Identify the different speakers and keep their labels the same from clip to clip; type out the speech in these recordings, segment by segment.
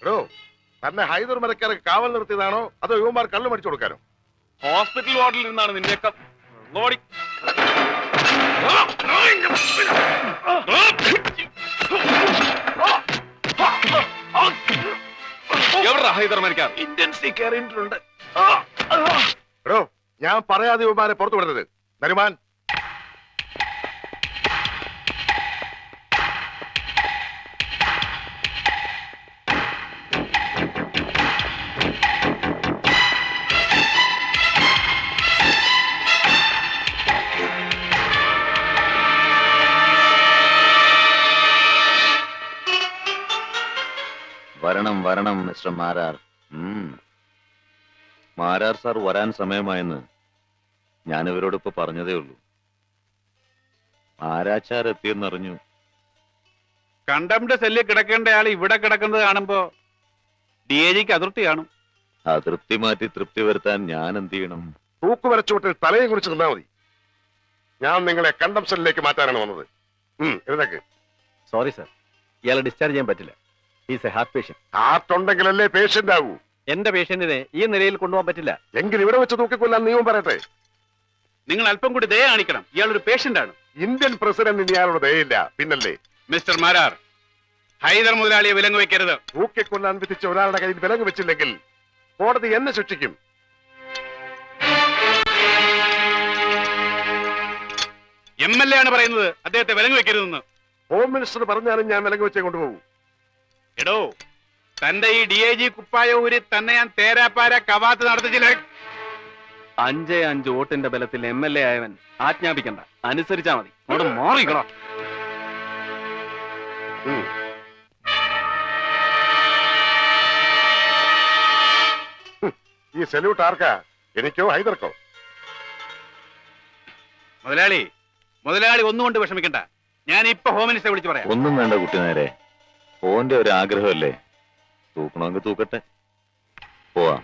Speaker 1: എടോ, തന്നെ ഹൈദർ മരക്കാരെ കാവൽ നിർത്തിയതാണോ അതോ യുവമാർ കള്ളു മടിച്ചു കൊടുക്കാനോ?
Speaker 2: ഹോസ്പിറ്റൽ വാർഡിൽ നിന്നാണ് നിന്റെയൊക്കെ ഓടി. എവിടാ ഹൈദർ മരക്കാർ?
Speaker 1: ഇന്റൻസി കയറിയിട്ടുണ്ട്. എടോ, ഞാൻ പറയാതെ യുവമാരെ പുറത്തു വിടുന്നത്. നരിമാൻ,
Speaker 3: വരണം വരണം മിസ്റ്റർ മാരാർ. മാരാർ സാർ വരാൻ സമയമായെന്ന് ഞാൻ ഇവരോടിപ്പോ പറഞ്ഞതേ ഉള്ളൂ. ആരാച്ചാർ എത്തിയെന്നറിഞ്ഞു.
Speaker 2: കണ്ടംപ്റ്റ് സെല്ലിൽ കിടക്കേണ്ടയാൾ ഇവിടെ കിടക്കുന്നത് കാണുമ്പോ DAGക്ക് അതൃപ്തി കാണും.
Speaker 3: അതൃപ്തി മാറ്റി തൃപ്തി വരുത്താൻ ഞാൻ എന്ത് ചെയ്യണം?
Speaker 1: തൂക്കുവരച്ചുവട്ടിൽ തലയെ കുറിച്ച് നിന്നാ മതി. ഞാൻ നിങ്ങളെ കണ്ടം സെല്ലിലേക്ക് മാറ്റാനാണ് വന്നത്. എഴുതക്ക്.
Speaker 4: സോറി സർ, ഇയാളെ ഡിസ്ചാർജ് ചെയ്യാൻ പറ്റില്ല. Is a heart patient.
Speaker 1: Heart ഉണ്ടെങ്കിലല്ലേ പേഷ്യന്റ് ആവൂ.
Speaker 4: എന്റെ പേഷ്യന്റിനെ ഈ നിലയിൽ കൊണ്ടുപോകാൻ പറ്റില്ല.
Speaker 1: എങ്കിൽ ഇവിടെ വെച്ച് തൂക്കിക്കൊല്ലാൻ നിയമം പറയട്ടെ.
Speaker 2: നിങ്ങൾ അല്പം കൂടി ദയ കാണിക്കണം. ഇയാളൊരു പേഷ്യന്റ് ആണ്.
Speaker 1: ഇന്ത്യൻ പ്രസിഡന്റിന് ഇയാളുടെ ദയയില്ല, പിന്നല്ലേ?
Speaker 2: മിസ്റ്റർ മാരാർ, ഹൈദർ മുതലാളിയെ വിലങ്ങ് വെക്കരുത്.
Speaker 1: തൂക്കിക്കൊല്ലാൻ വിധിച്ച ഒരാളുടെ കയ്യിൽ വിലങ്ങ് വെച്ചില്ലെങ്കിൽ കോടതി എന്നെ ശിക്ഷിക്കും.
Speaker 2: MLA ആണ് പറയുന്നത് അദ്ദേഹത്തെ വിലങ്ങ് വെക്കരുതെന്ന്.
Speaker 1: ഹോം മിനിസ്റ്റർ പറഞ്ഞാലും ഞാൻ വിലങ്ങ് വെച്ചേ കൊണ്ടുപോകും.
Speaker 2: എടോ, തന്റെ ഈ DAG കുപ്പായ ഊരി തന്നെ ഞാൻ തേരാപ്പാര കവാത്ത് നടത്തിച്ചില്ല.
Speaker 4: 5-5 വോട്ടിന്റെ ബലത്തിൽ MLA ആയവൻ ആജ്ഞാപിക്കണ്ട, അനുസരിച്ചാ മതി. അവിടെ മാറിക്കണോ?
Speaker 1: ഈ സല്യൂട്ട് ആർക്കാ? എനിക്കോ ഹൈദർക്കോ?
Speaker 2: മുതലാളി ഒന്നുകൊണ്ട് വിഷമിക്കണ്ട. ഞാൻ ഇപ്പൊ ഹോം മിനിസ്റ്ററെ വിളിച്ചു പറയാം.
Speaker 3: ഒന്നും വേണ്ട കുട്ടി നേരെ. ഓന്റെ ഒരു ആഗ്രഹമല്ലേ, തൂക്കണമെങ്കിൽ തൂക്കട്ടെ. പോവാ.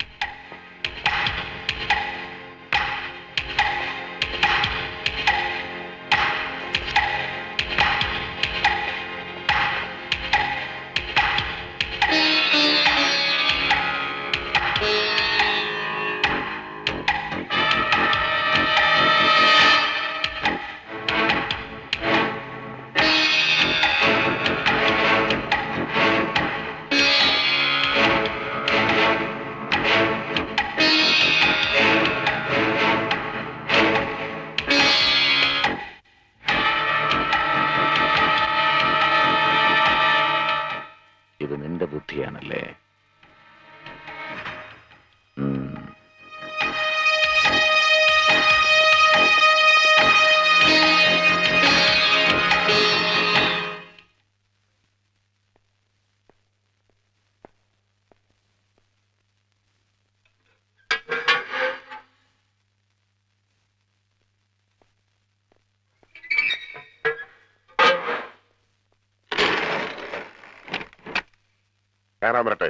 Speaker 3: ഇത് നിന്റെ ബുദ്ധിയാണല്ലേ?
Speaker 1: കാണാൻ വരട്ടെ.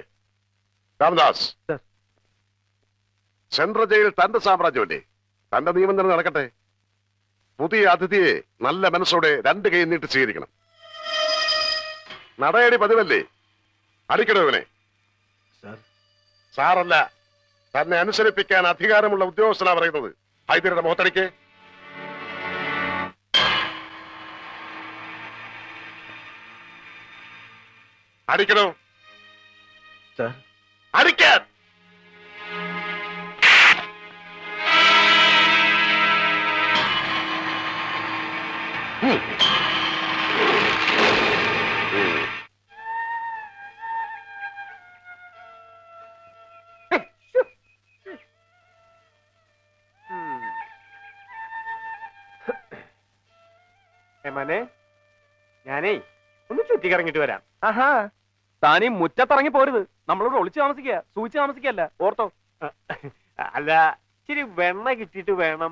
Speaker 1: രാമദാസ്, സെൻട്രൽ ജയിൽ തന്റെ സാമ്രാജ്യമല്ലേ? തന്റെ നിയമം തന്നെ നടക്കട്ടെ. പുതിയ അതിഥിയെ നല്ല മനസ്സോടെ 2 കൈ നീട്ടി സ്വീകരിക്കണം. നടയടി പതിവല്ലേ? അടിക്കണോ ഇവനെ? സാറല്ല, തന്നെ അനുസരിപ്പിക്കാൻ അധികാരമുള്ള ഉദ്യോഗസ്ഥനാ പറയുന്നത്. ഹൈദരുടെ മുഖത്തടിക്ക്. അടിക്കണോ? അടിക്കാൻ.
Speaker 4: മനെ, ഞാനേ ഒന്ന് ചുറ്റിക്കറങ്ങിട്ട് വരാം. ആഹാ, താനീ മുറ്റത്തിറങ്ങി പോരുത്. നമ്മളോട് ഒളിച്ചു താമസിക്കുക, സൂചിച്ച് താമസിക്കല്ല, ഓർത്തോ? അല്ല, ഇച്ചിരി വെണ്ണ കിട്ടിയിട്ട് വേണം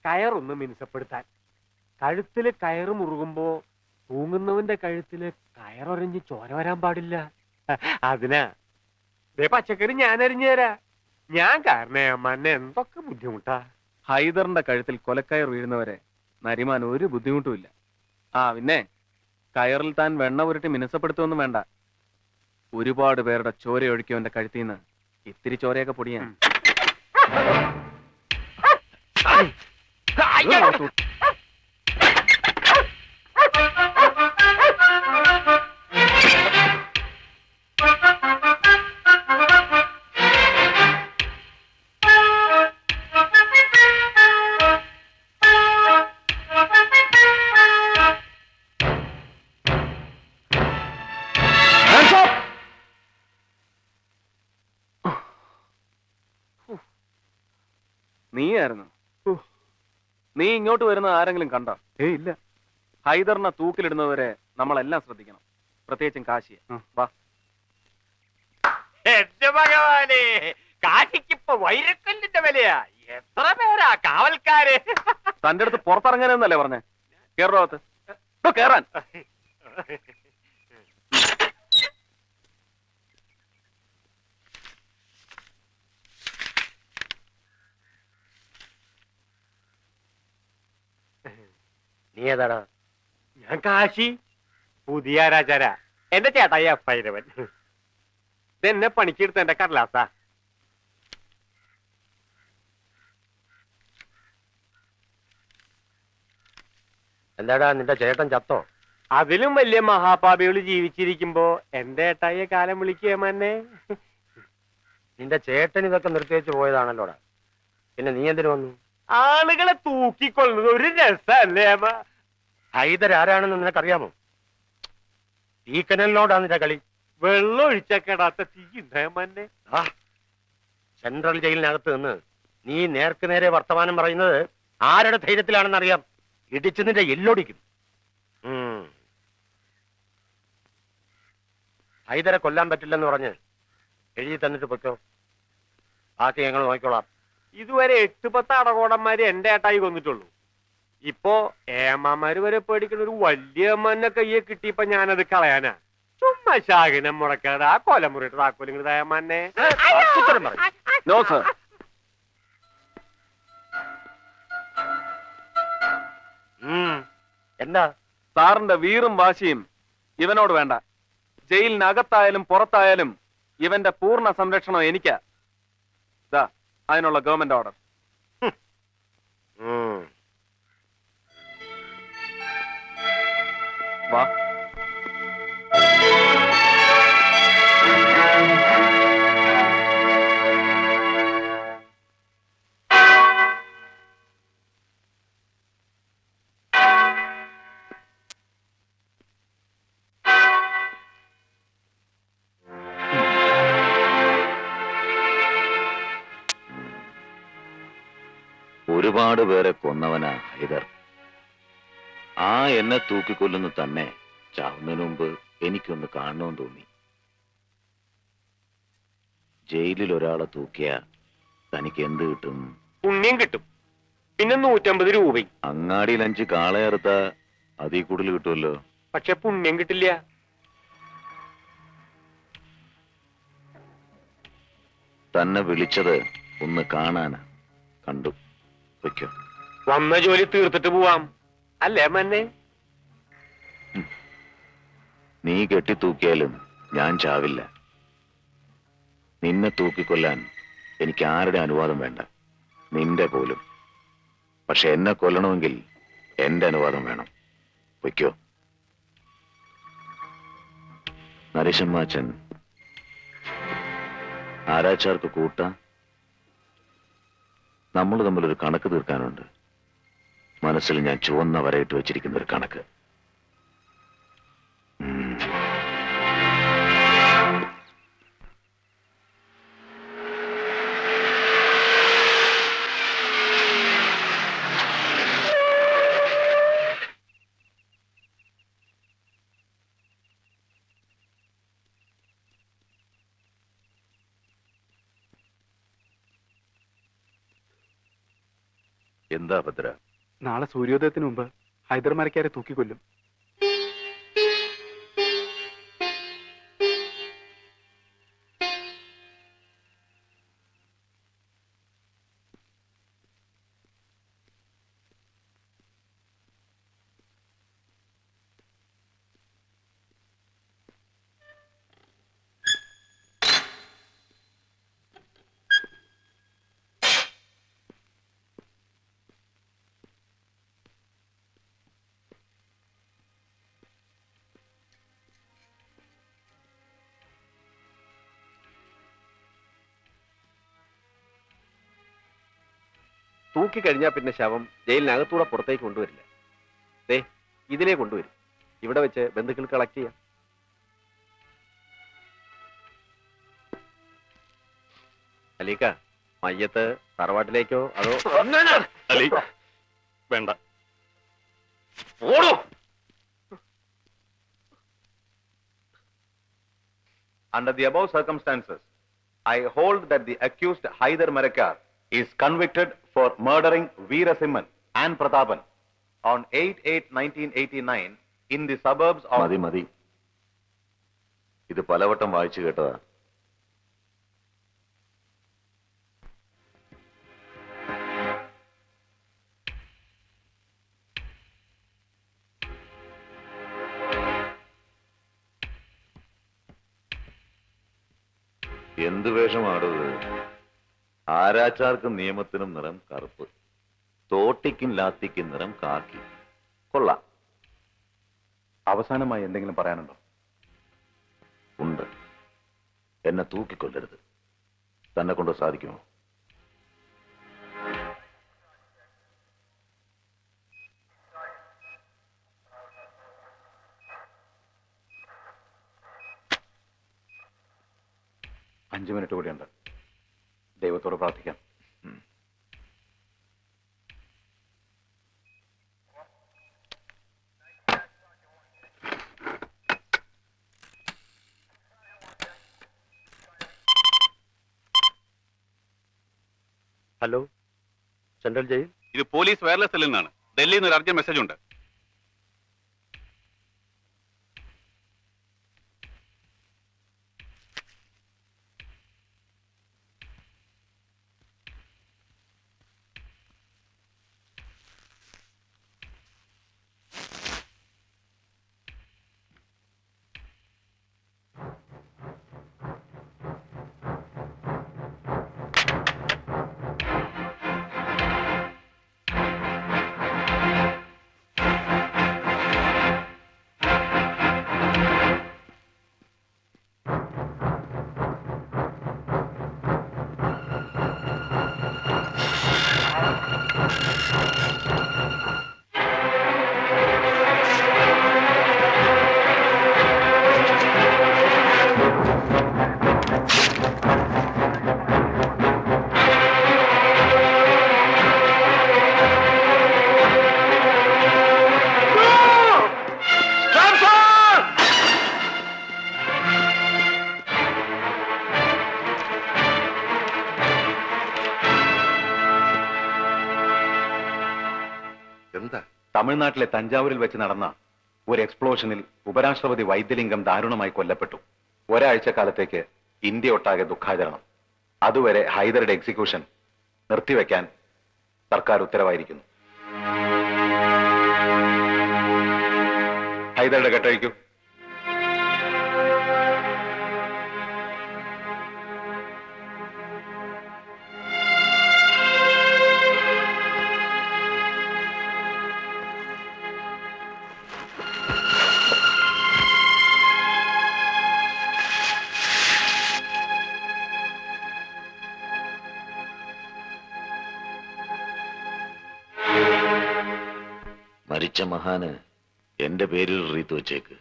Speaker 4: കയറൊന്ന് മിനുസപ്പെടുത്താൻ. കഴുത്തില് കയറ് മുറുകുമ്പോ തൂങ്ങുന്നവന്റെ കഴുത്തില് കയറൊരഞ്ഞ് ചോര വരാൻ പാടില്ല. അതിനാ പച്ചക്കറി ഞാൻ അരിഞ്ഞു തരാ. ഞാൻ കാരണേ അമ്മ എന്തൊക്കെ ബുദ്ധിമുട്ടാ. ഹൈദറിന്റെ കഴുത്തിൽ കൊലക്കയർ വീഴുന്നവരെ നരിമാൻ ഒരു ബുദ്ധിമുട്ടുമില്ല. ആ പിന്നെ കയറിൽ താൻ വെണ്ണ പുരട്ടി മിനുസപ്പെടുത്തുമൊന്നും വേണ്ട. ഒരുപാട് പേരുടെ ചോരയൊഴുക്കിയവന്റെ കഴുത്തിന്ന് ഇത്തിരി ചോരയൊക്കെ പൊടിയാൻ നീയായിരുന്നു. നീ ഇങ്ങോട്ട് വരുന്ന ആരെങ്കിലും കണ്ടോ? ഇല്ല. ഹൈദറിനെ തൂക്കിലിടുന്നവരെ നമ്മളെല്ലാം ശ്രദ്ധിക്കണം, പ്രത്യേകിച്ചും കാശിയെ. വാ.
Speaker 5: എന്റെ ഭഗവാനെ, കാശിക്കിപ്പോ വൈരക്കല്ലിന്റെ വിലയാ. എത്ര പേരാ കാവൽക്കാര്?
Speaker 4: തന്റെ അടുത്ത് പുറത്തിറങ്ങാനെന്നല്ലേ പറഞ്ഞേ? കേറോകത്ത് കേറാൻ.
Speaker 5: നീ ഏതാടാ? ഞാൻ കാശി, പുതിയ രാജാരാ. എന്റെ ചേട്ടായി ഭൈരവൻ. ഇതെന്നെ പണിക്കെടുത്ത എന്റെ കടലാസാ. എന്താടാ, നിന്റെ ചേട്ടൻ ചത്തോ? അതിലും വലിയ മഹാപാപികൾ ജീവിച്ചിരിക്കുമ്പോ എന്റെ ഏട്ടായിയെ കാലം വിളിക്കുകയെന്നെ. നിന്റെ ചേട്ടൻ ഇതൊക്കെ നിർത്തിവെച്ച് പോയതാണല്ലോടാ, പിന്നെ നീ എന്തിനു വന്നു? ആളുകളെ തൂക്കിക്കൊള്ളുന്നത് ഒരു രസല്ലേ? ഹൈദർ ആരാണെന്ന് നിനക്കറിയാമോ? തീക്കനലിനോടാ നിന്റെ കളി. വെള്ളം ഒഴിച്ചക്കെടാത്ത തീന്നെ. സെൻട്രൽ ജയിലിനകത്ത് നിന്ന് നീ നേർക്ക് നേരെ വർത്തമാനം പറയുന്നത് ആരുടെ ധൈര്യത്തിലാണെന്നറിയാം. ഇടിച്ച് നിന്റെ എല്ലൊടിക്കും. ഹൈദരെ കൊല്ലാൻ പറ്റില്ലെന്ന് പറഞ്ഞ് എഴുതി തന്നിട്ട് പൊയ്ക്കോ, ബാക്കി ഞങ്ങൾ നോക്കിക്കോളാം. ഇതുവരെ 8-10 അടകോടന്മാര് എന്റെ ഏട്ടായി കൊന്നിട്ടുള്ളൂ. ഇപ്പോ ഏമാമാര് വരെ പേടിക്കുന്ന ഒരു വലിയ അമ്മനെ കയ്യെ കിട്ടിയപ്പോ ഞാനത് കളയാനാ. ചുമ്മാ ശാഖനം മുടക്കാതെ ആ കൊലമുറിയിട്ട് താക്കോലിങ്ങ് തേമാനെ.
Speaker 4: No sir.
Speaker 5: എന്താ
Speaker 4: സാറിന്റെ വീറും വാശിയും ഇവനോട് വേണ്ട. ജയിലിനകത്തായാലും പുറത്തായാലും ഇവന്റെ പൂർണ്ണ സംരക്ഷണം എനിക്കാ. അതിനുള്ള ഗവൺമെന്റ് ഓർഡർ. വാ.
Speaker 3: ഒരുപാട് പേരെ കൊന്നവനാ ഹൈദർ. ആ എന്നെ തൂക്കിക്കൊല്ലുന്നു തന്നെ ചാവുന്നതിന് മുമ്പ് എനിക്കൊന്ന് കാണണമെന്ന് തോന്നി. ജയിലിൽ ഒരാളെ തൂക്കിയ തനിക്ക് എന്ത് കിട്ടും?
Speaker 5: പുണ്യം കിട്ടും, പിന്നെ 150 രൂപയും.
Speaker 3: അങ്ങാടിയിൽ 5 കാളയറുത്ത അതിൽ കൂടുതൽ കിട്ടുമല്ലോ.
Speaker 5: പക്ഷെ പുണ്യം കിട്ടില്ല.
Speaker 3: തന്നെ വിളിച്ചത് ഒന്ന് കാണാനാ. കണ്ടു. വയ്ക്കോ.
Speaker 5: വന്ന ജോലി തീർത്തിട്ട് പോവാം അല്ലേ മന്നെ?
Speaker 3: നീ കെട്ടിത്തൂക്കിയാലും ഞാൻ ചാവില്ല. നിന്നെ തൂക്കിക്കൊല്ലാൻ എനിക്ക് ആരുടെ അനുവാദം വേണ്ട, നിന്റെ പോലും. പക്ഷെ എന്നെ കൊല്ലണമെങ്കിൽ എന്റെ അനുവാദം വേണം. വയ്ക്കോ. നരേശമ്മാച്ചൻ ആരാച്ചാർക്ക് കൂട്ട. നമ്മൾ തമ്മിലൊരു കണക്ക് തീർക്കാനുണ്ട്. മനസ്സിൽ ഞാൻ ചുവന്ന വരയിട്ട് വെച്ചിരിക്കുന്ന ഒരു കണക്ക്. എന്താ ഭദ്ര?
Speaker 2: നാളെ സൂര്യോദയത്തിന് മുമ്പ് ഹൈദർമാരക്കാരെ തൂക്കിക്കൊല്ലും.
Speaker 4: തൂക്കി കഴിഞ്ഞാൽ പിന്നെ ശവം ജയിലിനകത്തൂടെ പുറത്തേക്ക് കൊണ്ടുവരില്ല. ദേ ഇതിലേ കൊണ്ടുവരും. ഇവിടെ വെച്ച് ബന്ധുക്കൾ കളക്ട് ചെയ്യാം. അലീക്ക, മയ്യത്ത് തറവാട്ടിലേക്കോ അതോ?
Speaker 3: അലി വേണ്ട. Under the above circumstances, I hold that the accused Haidar Marakar is convicted for murdering Veera Simhan and Pratapan on 8/8/1989 in the suburbs of...
Speaker 6: മതി മതി, ഇത് പലവട്ടം വായിച്ചു കേട്ടതാ. എന്ത് വേഷമാണത്? ആരാച്ചാർക്കും നിയമത്തിനും നിറം കറുപ്പ്, തോട്ടിക്കും ലാത്തിക്കും നിറം കാക്കി. കൊള്ളാം.
Speaker 3: അവസാനമായി എന്തെങ്കിലും പറയാനുണ്ടോ?
Speaker 6: ഉണ്ട്. എന്നെ തൂക്കിക്കൊല്ലരുത്. തന്നെ കൊണ്ട് സാധിക്കുമോ?
Speaker 3: അഞ്ച് മിനിറ്റ് കൂടിയുണ്ട്. ദൈവത്തോട് പ്രാർത്ഥിക്കാം.
Speaker 5: Hello, central jail.
Speaker 2: ഇത് പോലീസ് വയർലെസ് സെല്ലിൽ നിന്നാണ്. ഡൽഹിയിൽ നിന്ന് ഒരു അർജന്റ് മെസ്സേജ് ഉണ്ട്.
Speaker 1: എന്താ?
Speaker 3: തമിഴ്നാട്ടിലെ തഞ്ചാവൂരിൽ വെച്ച് നടന്ന ഒരു എക്സ്പ്ലോഷനിൽ ഉപരാഷ്ട്രപതി വൈദ്യലിംഗം ദാരുണമായി കൊല്ലപ്പെട്ടു. ഒരാഴ്ച കാലത്തേക്ക് ഇന്ത്യ ഒട്ടാകെ ദുഃഖാചരണം. അതുവരെ ഹൈദരുടെ എക്സിക്യൂഷൻ നിർത്തിവെക്കാൻ സർക്കാർ ഉത്തരവായിരിക്കുന്നു. ഹൈദരുടെ കെട്ടഴിക്കൂ.
Speaker 6: മരിച്ച മഹാന് എന്റെ പേരിൽ റീത്ത് വെച്ചേക്ക്.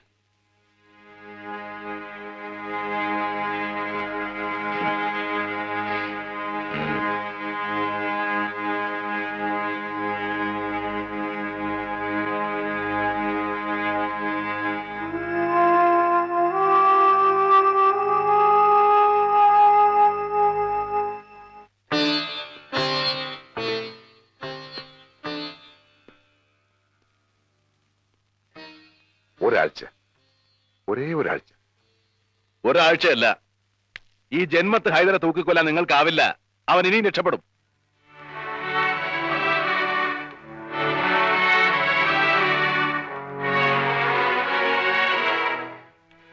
Speaker 1: ഒരാഴ്ച, ഒരേ ഒരാഴ്ച.
Speaker 2: ഒരാഴ്ചയല്ല, ഈ ജന്മത്ത് ഹൈദരെ തൂക്കിക്കൊല്ലാൻ നിങ്ങൾക്കാവില്ല. അവൻ ഇനിയും രക്ഷപ്പെടും.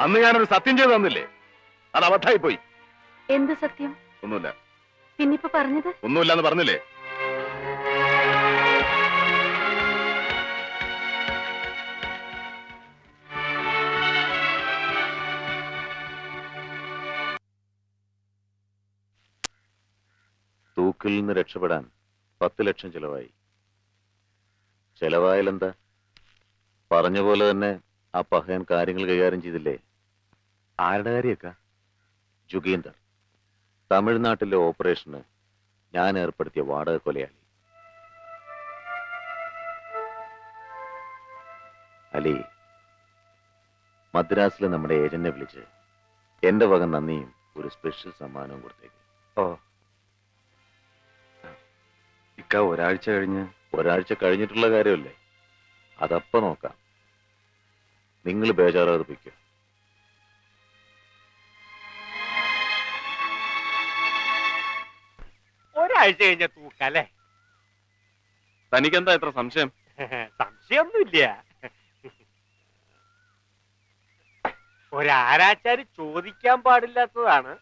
Speaker 2: അന്ന് ഞാനൊരു സത്യം ചെയ്തു തന്നില്ലേ? അത് അബദ്ധമായി പോയി.
Speaker 7: എന്ത് സത്യം?
Speaker 2: ഒന്നുമില്ല.
Speaker 7: പിന്നിപ്പോ പറഞ്ഞത്?
Speaker 2: ഒന്നുമില്ലെന്ന് പറഞ്ഞില്ലേ?
Speaker 6: തൂക്കിൽ നിന്ന് രക്ഷപ്പെടാൻ 10 ലക്ഷം ചെലവായി. ചെലവായാലെന്താ? പറഞ്ഞ പോലെ തന്നെ ആ പഹയൻ കാര്യങ്ങൾ കൈകാര്യം ചെയ്തില്ലേ?
Speaker 3: ആരുടെ കാര്യമൊക്കെ?
Speaker 6: ജുഗീന്ദർ, തമിഴ്നാട്ടിലെ ഓപ്പറേഷന് ഞാൻ ഏർപ്പെടുത്തിയ വാടക കൊലയാളി. അലി, മദ്രാസിൽ നമ്മുടെ ഏജന്റിനെ വിളിച്ച് എന്റെ വക നന്ദിയും ഒരു സ്പെഷ്യൽ സമ്മാനവും കൊടുത്തേക്ക്.
Speaker 3: ഓ, ഇക്ക ഒരാഴ്ച കഴിഞ്ഞ്.
Speaker 6: ഒരാഴ്ച കഴിഞ്ഞിട്ടുള്ള കാര്യമല്ലേ, അതപ്പ നോക്കാം. നിങ്ങൾ ബേജാറാതെ പൊയ്ക്കോ.
Speaker 4: ഒരാഴ്ച കഴിഞ്ഞ തൂക്കല്ലേ?
Speaker 2: തനിക്കെന്താ എത്ര സംശയം?
Speaker 4: സംശയമൊന്നുമില്ല. ഒരാരാച്ചാര് ചോദിക്കാൻ പാടില്ലാത്തതാണ്,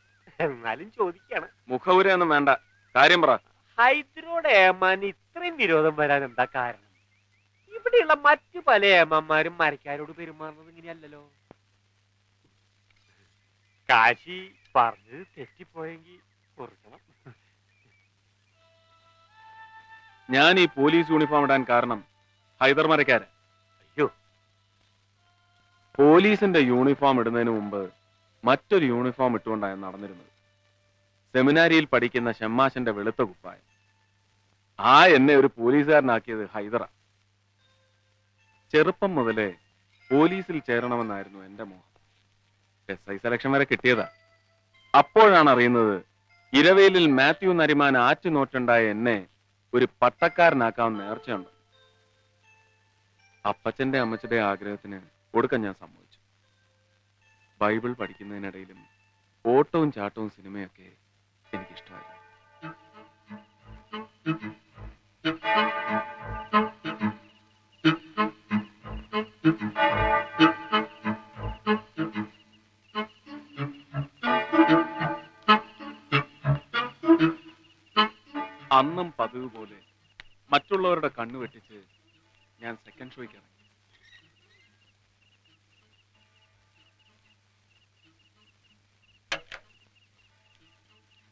Speaker 4: എന്നാലും ചോദിക്കാണ്.
Speaker 2: മുഖവുരയൊന്നും വേണ്ട, കാര്യം പറ.
Speaker 4: ഹൈദരോട് ഏമാൻ ഇത്രയും വിരോധം വരാൻ എന്താ കാരണം? ഇവിടെയുള്ള മറ്റു പല ഏമാന്മാരും മരക്കാരോട് പെരുമാറുന്നത് ഇങ്ങനെയല്ലല്ലോ. കാശി പറഞ്ഞത് തെറ്റിപ്പോയെങ്കിൽ ഓർക്കണം.
Speaker 2: ഞാൻ ഈ പോലീസ് യൂണിഫോം ഇടാൻ കാരണം ഹൈദർ മരക്കാരൻ.
Speaker 4: അയ്യോ,
Speaker 2: പോലീസിന്റെ യൂണിഫോം ഇടുന്നതിന് മുമ്പ് മറ്റൊരു യൂണിഫോം ഇട്ടുകൊണ്ടാണ് നടന്നിരുന്നത്. സെമിനാരിയിൽ പഠിക്കുന്ന ഷമ്മാശന്റെ വെളുത്ത കുപ്പായം. ആ എന്നെ ഒരു പോലീസുകാരനാക്കിയത് ഹൈദറ. ചെറുപ്പം മുതലേ പോലീസിൽ ചേരണമെന്നായിരുന്നു എന്റെ മോഹം. SI സെലക്ഷൻ വരെ കിട്ടിയതാ. അപ്പോഴാണ് അറിയുന്നത് ഇരവേലിൽ മാത്യു നരിമാൻ ആറ്റുനോറ്റുണ്ടായ എന്നെ ഒരു പട്ടക്കാരനാക്കാൻ നേർച്ചയുണ്ട്. അപ്പച്ചന്റെ അമ്മച്ചന്റെ ആഗ്രഹത്തിന് ഒടുക്കം ഞാൻ സമ്മതിച്ചു. ബൈബിൾ പഠിക്കുന്നതിനിടയിലും ഓട്ടവും ചാട്ടവും സിനിമയൊക്കെ എനിക്കിഷ്ടമായിരുന്നു. അന്നും പതിവ് പോലെ മറ്റുള്ളവരുടെ കണ്ണു വെട്ടിച്ച് ഞാൻ സെക്കൻഡ് ഷോയ്ക്ക് ഇറങ്ങി.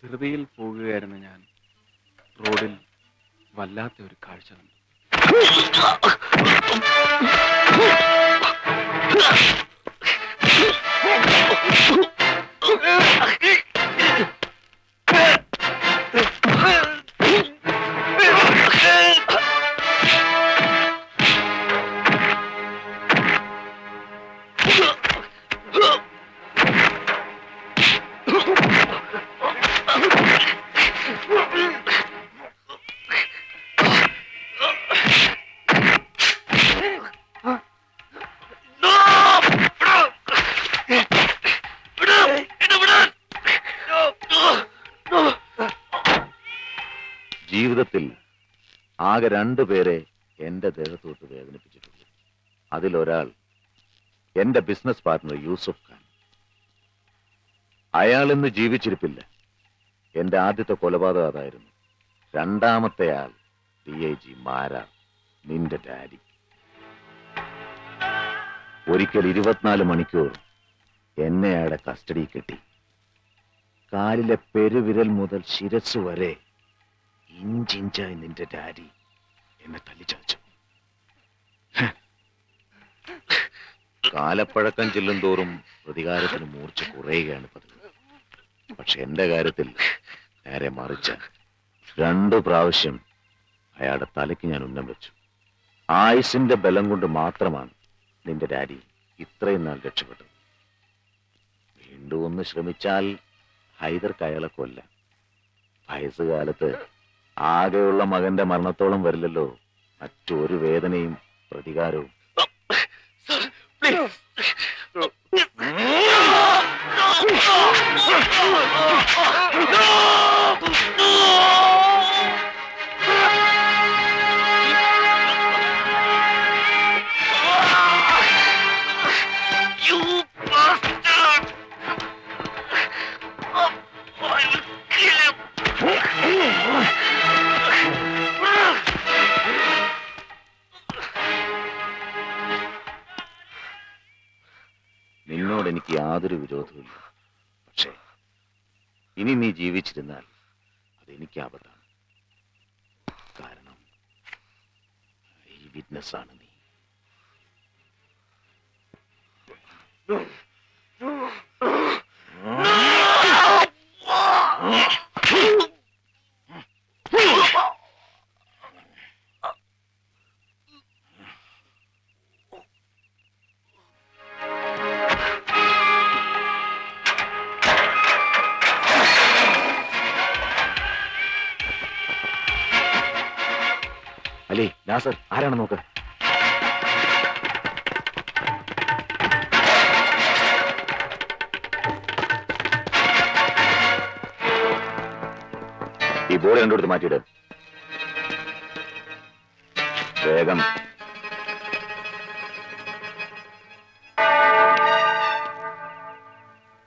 Speaker 2: ധൃതിയിൽ പോകുകയായിരുന്ന ഞാൻ റോഡിൽ വല്ലാത്ത ഒരു കാഴ്ച കണ്ടു.
Speaker 6: ജീവിതത്തിൽ ആകെ 2 പേരെ എന്റെ ദേഹത്തോട്ട് വേദനിപ്പിച്ചിട്ടുള്ളൂ. അതിലൊരാൾ എന്റെ ബിസിനസ് പാർട്ട്ണർ യൂസുഫ് ഖാൻ. അയാൾ ഇന്ന് ജീവിച്ചിരിപ്പില്ല. എന്റെ ആദ്യത്തെ കൊലപാതകം അതായിരുന്നു. രണ്ടാമത്തെ ആൾ DIG മാരാ, നിന്റെ ഡാഡി. ഒരിക്കൽ 24 മണിക്കൂർ എന്നെ അയാളുടെ കസ്റ്റഡി കെട്ടി. കാലിലെ പെരുവിരൽ മുതൽ ശിരസ് വരെ ഇഞ്ചിഞ്ചായി നിന്റെ ഡാഡി എന്നെ തല്ലിച്ചതച്ചു. കാലപ്പഴക്കം ചെല്ലും തോറും പ്രതികാരത്തിന് മൂർച്ച കുറയുകയാണ് പതിവ്. പക്ഷെ എന്റെ കാര്യത്തിൽ നേരെ മറിച്ച 2 പ്രാവശ്യം അയാളുടെ തലയ്ക്ക് ഞാൻ ഉന്നം വെച്ചു. ആയുസിന്റെ ബലം കൊണ്ട് മാത്രമാണ് നിന്റെ ഡാഡി ഇത്രയും നാൾ രക്ഷപ്പെട്ടത്. വീണ്ടും ഒന്ന് ശ്രമിച്ചാൽ ഹൈദർക്ക് അയാളെ കൊല്ലാം. വയസ്സുകാലത്ത് ആകെയുള്ള മകന്റെ മരണത്തോളം വരില്ലല്ലോ മറ്റൊരു വേദനയും പ്രതികാരവും. നിന്നോട് എനിക്ക് യാതൊരു വിരോധവുമില്ല. പക്ഷേ ഇനി നീ ജീവിച്ചിരുന്നാൽ അതെനിക്ക് ആപത്താണ്. വിറ്റ്നസ് ആണ് നീ. അലി, നാസർ, ആരാണ് നോക്ക്. ഈ ബോർഡ് രണ്ടിടത്ത് മാറ്റിയിട് വേഗം.